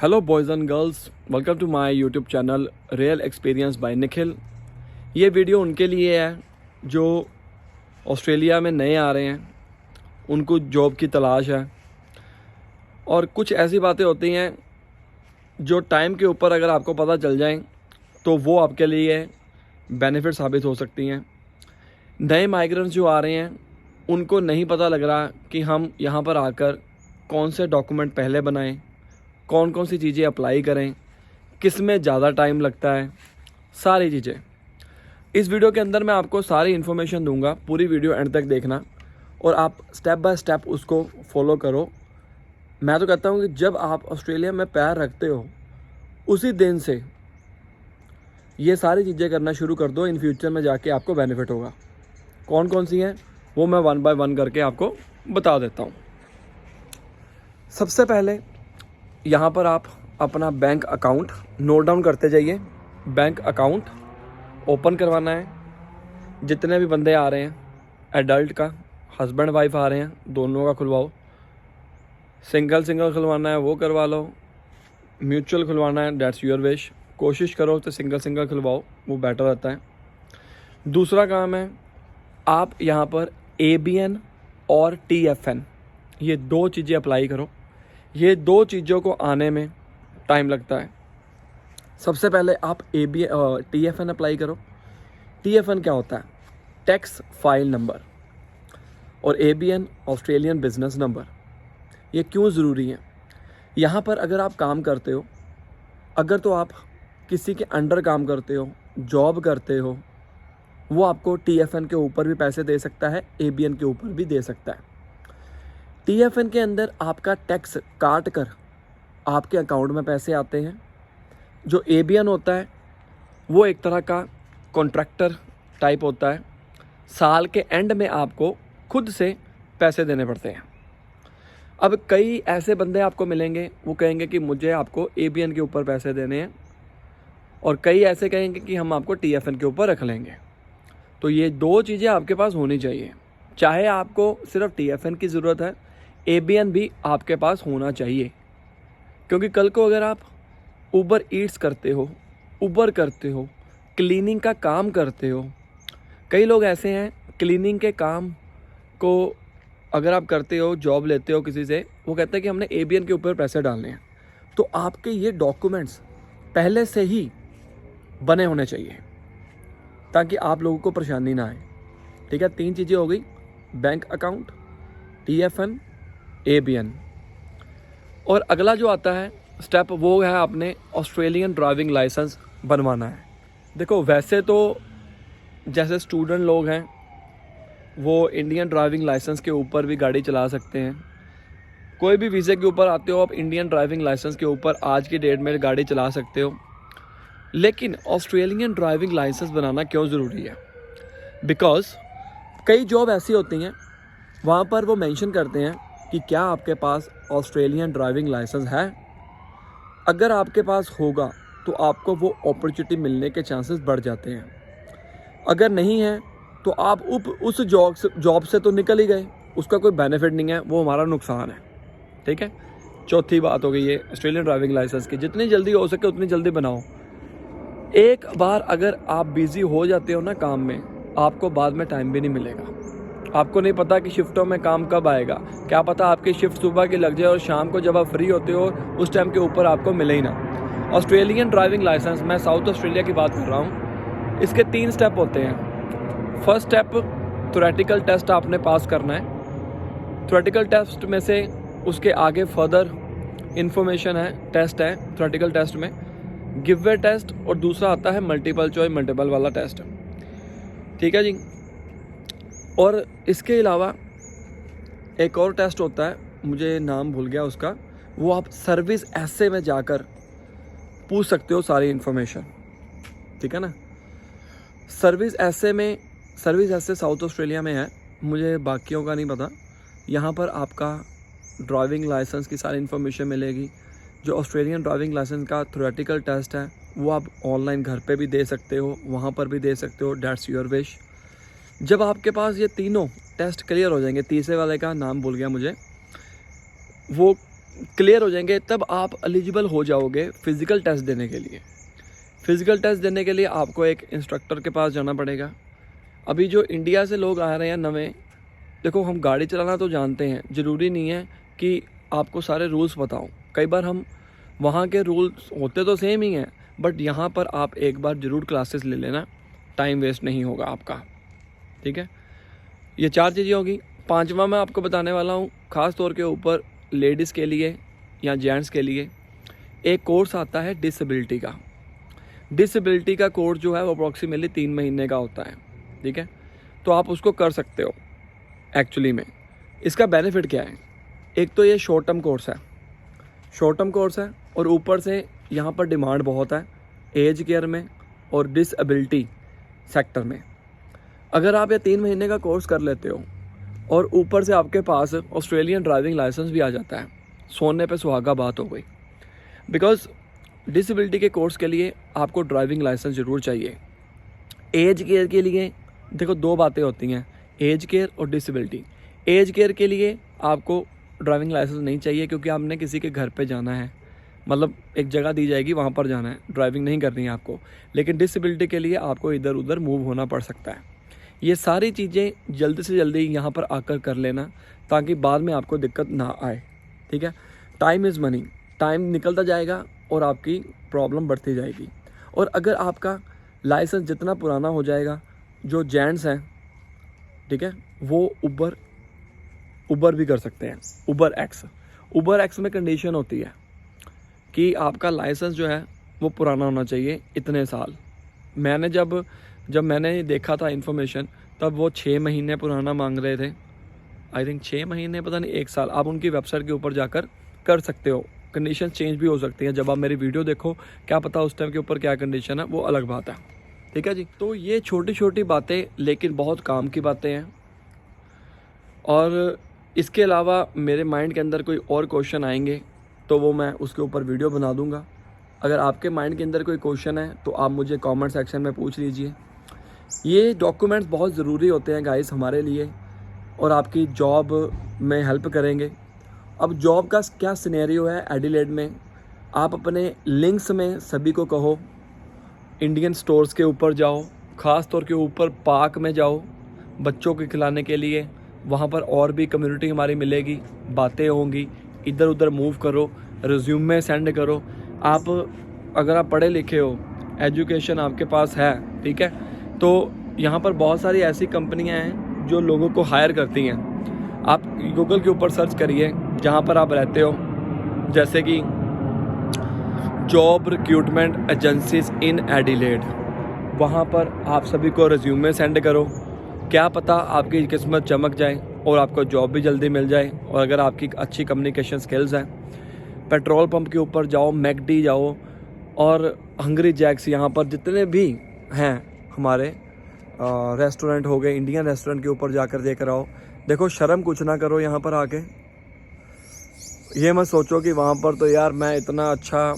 Hello boys and girls, welcome to my YouTube channel real experience by Nikhil. ये video उनके लिए है जो ऑस्ट्रेलिया में नए आ रहे हैं, उनको जॉब की तलाश है और कुछ ऐसी बातें होती हैं जो टाइम के ऊपर अगर आपको पता चल जाएं तो वो आपके लिए बेनिफिट साबित हो सकती हैं। नए माइग्रेंट्स जो आ रहे हैं उनको नहीं पता लग रहा कि हम यहाँ पर आकर कौन से डॉक्यूमेंट पहले बनाएं, कौन कौन सी चीज़ें अप्लाई करें, किस में ज़्यादा टाइम लगता है, सारी चीज़ें इस वीडियो के अंदर मैं आपको सारी इन्फॉर्मेशन दूंगा। पूरी वीडियो एंड तक देखना और आप स्टेप बाय स्टेप उसको फॉलो करो। मैं तो कहता हूँ कि जब आप ऑस्ट्रेलिया में पैर रखते हो उसी दिन से ये सारी चीज़ें करना शुरू कर दो। इन फ्यूचर में जाके आपको बेनिफिट होगा। कौन कौन सी हैं वो मैं वन बाय वन करके आपको बता देता हूँ। सबसे पहले यहाँ पर आप अपना बैंक अकाउंट नोट डाउन करते जाइए। बैंक अकाउंट ओपन करवाना है। जितने भी बंदे आ रहे हैं, एडल्ट का, हस्बैंड वाइफ आ रहे हैं, दोनों का खुलवाओ। सिंगल खुलवाना है वो करवा लो। म्यूचुअल खुलवाना है दैट्स योर विश। कोशिश करो तो सिंगल खुलवाओ, वो बेटर रहता है। दूसरा काम है आप यहाँ पर ABN और TFN ये दो चीज़ें अप्लाई करो। ये दो चीज़ों को आने में टाइम लगता है। सबसे पहले आप TFN अप्लाई करो। TFN क्या होता है? Tax file number. और ABN ऑस्ट्रेलियन बिजनेस नंबर। ये क्यों ज़रूरी है? यहाँ पर अगर आप काम करते हो, अगर तो आप किसी के अंडर काम करते हो, जॉब करते हो, वो आपको TFN के ऊपर भी पैसे दे सकता है, ABN के ऊपर भी दे सकता है। TFN के अंदर आपका टैक्स काट कर आपके अकाउंट में पैसे आते हैं। जो ABN होता है वो एक तरह का कॉन्ट्रैक्टर टाइप होता है। साल के एंड में आपको खुद से पैसे देने पड़ते हैं। अब कई ऐसे बंदे आपको मिलेंगे, वो कहेंगे कि मुझे आपको ABN के ऊपर पैसे देने हैं, और कई ऐसे कहेंगे कि हम आपको TFN के ऊपर रख लेंगे। तो ये दो चीज़ें आपके पास होनी चाहिए। चाहे आपको सिर्फ TFN की ज़रूरत है, ABN भी आपके पास होना चाहिए। क्योंकि कल को अगर आप उबर ईट्स करते हो, उबर करते हो, क्लीनिंग का काम करते हो, कई लोग ऐसे हैं क्लीनिंग के काम को अगर आप करते हो, जॉब लेते हो किसी से, वो कहते हैं कि हमने ABN के ऊपर पैसे डालने हैं। तो आपके ये डॉक्यूमेंट्स पहले से ही बने होने चाहिए ताकि आप लोगों को परेशानी ना आए। ठीक है, 3 चीज़ें हो गई, बैंक अकाउंट, TFN, ABN। और अगला जो आता है स्टेप वो है आपने ऑस्ट्रेलियन ड्राइविंग लाइसेंस बनवाना है। देखो वैसे तो जैसे स्टूडेंट लोग हैं वो इंडियन ड्राइविंग लाइसेंस के ऊपर भी गाड़ी चला सकते हैं। कोई भी वीज़े के ऊपर आते हो आप, इंडियन ड्राइविंग लाइसेंस के ऊपर आज की डेट में गाड़ी चला सकते हो। लेकिन ऑस्ट्रेलियन ड्राइविंग लाइसेंस बनाना क्यों ज़रूरी है? बिकॉज़ कई जॉब ऐसी होती हैं वहाँ पर वो मेंशन करते हैं कि क्या आपके पास ऑस्ट्रेलियन ड्राइविंग लाइसेंस है। अगर आपके पास होगा तो आपको वो अपॉर्चुनिटी मिलने के चांसेस बढ़ जाते हैं। अगर नहीं है तो आप उस जॉब से तो निकल ही गए, उसका कोई बेनिफिट नहीं है, वो हमारा नुकसान है। ठीक है, चौथी बात हो गई ये ऑस्ट्रेलियन ड्राइविंग लाइसेंस की। जितनी जल्दी हो सके उतनी जल्दी बनाओ। एक बार अगर आप बिज़ी हो जाते हो ना काम में, आपको बाद में टाइम भी नहीं मिलेगा। आपको नहीं पता कि शिफ्टों में काम कब आएगा। क्या पता आपकी शिफ्ट सुबह की लग जाए और शाम को जब आप फ्री होते हो उस टाइम के ऊपर आपको मिले ही ना। ऑस्ट्रेलियन ड्राइविंग लाइसेंस, मैं साउथ ऑस्ट्रेलिया की बात कर रहा हूँ, इसके 3 स्टेप होते हैं। फर्स्ट स्टेप थ्योरेटिकल टेस्ट आपने पास करना है। थ्योरेटिकल टेस्ट में से उसके आगे फर्दर इन्फॉर्मेशन है, टेस्ट है थ्योरेटिकल टेस्ट में, गिववे टेस्ट, और दूसरा आता है मल्टीपल चॉइस मल्टीपल वाला टेस्ट। ठीक है जी। और इसके अलावा एक और टेस्ट होता है, मुझे नाम भूल गया उसका, वो आप सर्विस ऐसे में जाकर पूछ सकते हो सारी इन्फॉर्मेशन। ठीक है ना। सर्विस ऐसे साउथ ऑस्ट्रेलिया में है, मुझे बाकियों का नहीं पता। यहाँ पर आपका ड्राइविंग लाइसेंस की सारी इन्फॉर्मेशन मिलेगी। जो ऑस्ट्रेलियन ड्राइविंग लाइसेंस का थ्योरेटिकल टेस्ट है वो आप ऑनलाइन घर पे भी दे सकते हो, वहाँ पर भी दे सकते हो, दैट्स योर विश। जब आपके पास ये तीनों टेस्ट क्लियर हो जाएंगे, तीसरे वाले का नाम भूल गया मुझे, वो क्लियर हो जाएंगे तब आप एलिजिबल हो जाओगे फ़िज़िकल टेस्ट देने के लिए। फ़िज़िकल टेस्ट देने के लिए आपको एक इंस्ट्रक्टर के पास जाना पड़ेगा। अभी जो इंडिया से लोग आ रहे हैं नवे, देखो हम गाड़ी चलाना तो जानते हैं, ज़रूरी नहीं है कि आपको सारे रूल्स पता हों। कई बार हम वहाँ के रूल्स होते तो सेम ही हैं, बट यहाँ पर आप एक बार ज़रूर क्लासेस ले लेना, टाइम वेस्ट नहीं होगा आपका। ठीक है, ये 4 चीज़ें होगी। 5वां मैं आपको बताने वाला हूँ, ख़ास तौर के ऊपर लेडीज़ के लिए या जेंट्स के लिए एक कोर्स आता है डिसेबिलिटी का। डिसेबिलिटी का कोर्स जो है वो अप्रॉक्सीमेटली 3 महीने का होता है। ठीक है, तो आप उसको कर सकते हो। एक्चुअली में इसका बेनिफिट क्या है, एक तो ये शॉर्ट टर्म कोर्स है और ऊपर से यहाँ पर डिमांड बहुत है एज केयर में और डिसेबिलिटी सेक्टर में। अगर आप ये 3 महीने का कोर्स कर लेते हो और ऊपर से आपके पास ऑस्ट्रेलियन ड्राइविंग लाइसेंस भी आ जाता है, सोने पे सुहागा बात हो गई। बिकॉज डिसेबिलिटी के कोर्स के लिए आपको ड्राइविंग लाइसेंस ज़रूर चाहिए। एज केयर के लिए देखो 2 बातें होती हैं, एज केयर और डिसेबिलिटी। एज केयर के लिए आपको ड्राइविंग लाइसेंस नहीं चाहिए क्योंकि आपने किसी के घर पे जाना है, मतलब एक जगह दी जाएगी वहाँ पर जाना है, ड्राइविंग नहीं करनी है आपको। लेकिन डिसेबिलिटी के लिए आपको इधर उधर मूव होना पड़ सकता है। ये सारी चीज़ें जल्दी से जल्दी यहाँ पर आकर कर लेना ताकि बाद में आपको दिक्कत ना आए। ठीक है, टाइम इज़ मनी, टाइम निकलता जाएगा और आपकी प्रॉब्लम बढ़ती जाएगी। और अगर आपका लाइसेंस जितना पुराना हो जाएगा, जो जेंट्स हैं, ठीक है, वो उबर भी कर सकते हैं। उबर एक्स में कंडीशन होती है कि आपका लाइसेंस जो है वो पुराना होना चाहिए इतने साल। मैंने जब मैंने देखा था इन्फॉर्मेशन, तब वो 6 महीने पुराना मांग रहे थे। आई थिंक 6 महीने, पता नहीं 1 साल। आप उनकी वेबसाइट के ऊपर जाकर कर सकते हो, कंडीशन चेंज भी हो सकती है। जब आप मेरी वीडियो देखो, क्या पता उस टाइम के ऊपर क्या कंडीशन है, वो अलग बात है। ठीक है जी, तो ये छोटी छोटी बातें लेकिन बहुत काम की बातें हैं। और इसके अलावा मेरे माइंड के अंदर कोई और क्वेश्चन आएंगे तो वो मैं उसके ऊपर वीडियो बना दूंगा। अगर आपके माइंड के अंदर कोई क्वेश्चन है तो आप मुझे कमेंट सेक्शन में पूछ लीजिए। ये डॉक्यूमेंट्स बहुत ज़रूरी होते हैं गाइस हमारे लिए, और आपकी जॉब में हेल्प करेंगे। अब जॉब का क्या सिनेरियो है एडिलेड में, आप अपने लिंक्स में सभी को कहो इंडियन स्टोर्स के ऊपर जाओ, ख़ास तौर के ऊपर पार्क में जाओ बच्चों को खिलाने के लिए। वहाँ पर और भी कम्युनिटी हमारी मिलेगी, बातें होंगी। इधर उधर मूव करो, रिज्यूमे सेंड करो। आप अगर आप पढ़े लिखे हो, एजुकेशन आपके पास है, ठीक है, तो यहाँ पर बहुत सारी ऐसी कंपनियाँ हैं जो लोगों को हायर करती हैं। आप गूगल के ऊपर सर्च करिए जहाँ पर आप रहते हो, जैसे कि job recruitment agencies in Adelaide. वहाँ पर आप सभी को रिज्यूमे सेंड करो, क्या पता आपकी किस्मत चमक जाए और आपको जॉब भी जल्दी मिल जाए। और अगर आपकी अच्छी कम्युनिकेशन स्किल्स हैं, पेट्रोल पंप के ऊपर जाओ, मैकडी जाओ और हंगरी जैक्स, यहाँ पर जितने भी हैं हमारे रेस्टोरेंट हो गए, इंडियन रेस्टोरेंट के ऊपर जाकर देख रहा हो। देखो शर्म कुछ ना करो यहाँ पर आके, ये मत सोचो कि वहाँ पर तो यार मैं इतना अच्छा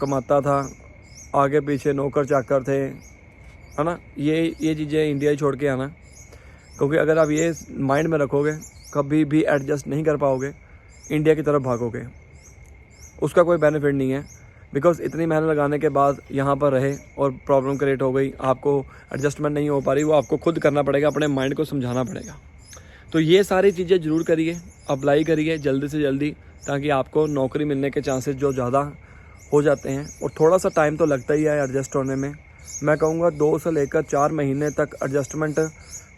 कमाता था, आगे पीछे नौकर चाकर थे, है ना। ये चीज़ें इंडिया ही छोड़ के आना, क्योंकि अगर आप ये माइंड में रखोगे कभी भी एडजस्ट नहीं कर पाओगे, इंडिया की तरफ भागोगे, उसका कोई बेनिफिट नहीं है। बिकॉज इतनी मेहनत लगाने के बाद यहाँ पर रहे और प्रॉब्लम क्रिएट हो गई, आपको एडजस्टमेंट नहीं हो पा रही, वो आपको खुद करना पड़ेगा, अपने माइंड को समझाना पड़ेगा। तो ये सारी चीज़ें ज़रूर करिए, अप्लाई करिए जल्दी से जल्दी, ताकि आपको नौकरी मिलने के चांसेस जो ज़्यादा हो जाते हैं। और थोड़ा सा टाइम तो लगता ही है एडजस्ट होने में, मैं कहूँगा 2 से लेकर 4 महीने तक एडजस्टमेंट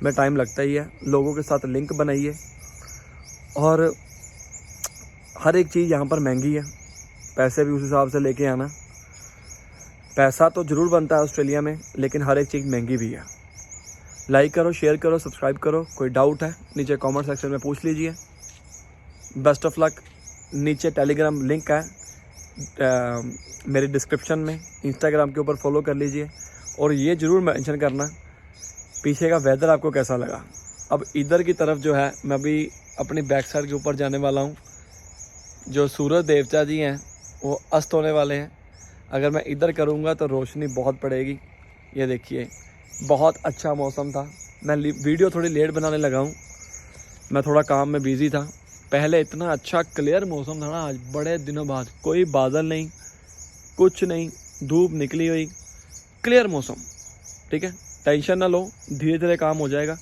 में टाइम लगता ही है। लोगों के साथ लिंक बनाइए, और हर एक चीज़ यहाँ पर महंगी है, पैसे भी उस हिसाब से लेके आना। पैसा तो ज़रूर बनता है ऑस्ट्रेलिया में, लेकिन हर एक चीज़ महंगी भी है। लाइक करो, शेयर करो, सब्सक्राइब करो। कोई डाउट है नीचे कमेंट सेक्शन में पूछ लीजिए। Best of luck. नीचे टेलीग्राम लिंक है मेरे डिस्क्रिप्शन में, इंस्टाग्राम के ऊपर फॉलो कर लीजिए। और ये ज़रूर मेंशन करना पीछे का वेदर आपको कैसा लगा। अब इधर की तरफ जो है, मैं अभी अपनी बैक साइड के ऊपर जाने वाला हूँ। जो सूरज देवता जी हैं वो अस्त होने वाले हैं। अगर मैं इधर करूँगा तो रोशनी बहुत पड़ेगी। ये देखिए, बहुत अच्छा मौसम था। मैं वीडियो थोड़ी लेट बनाने लगा हूँ, मैं थोड़ा काम में बिज़ी था, पहले इतना अच्छा क्लियर मौसम था ना, आज बड़े दिनों बाद कोई बादल नहीं, कुछ नहीं, धूप निकली हुई, क्लियर मौसम। ठीक है, टेंशन ना लो, धीरे धीरे काम हो जाएगा।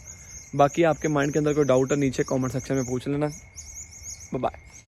बाकी आपके माइंड के अंदर कोई डाउट है नीचे कमेंट सेक्शन में पूछ लेना। Bye bye.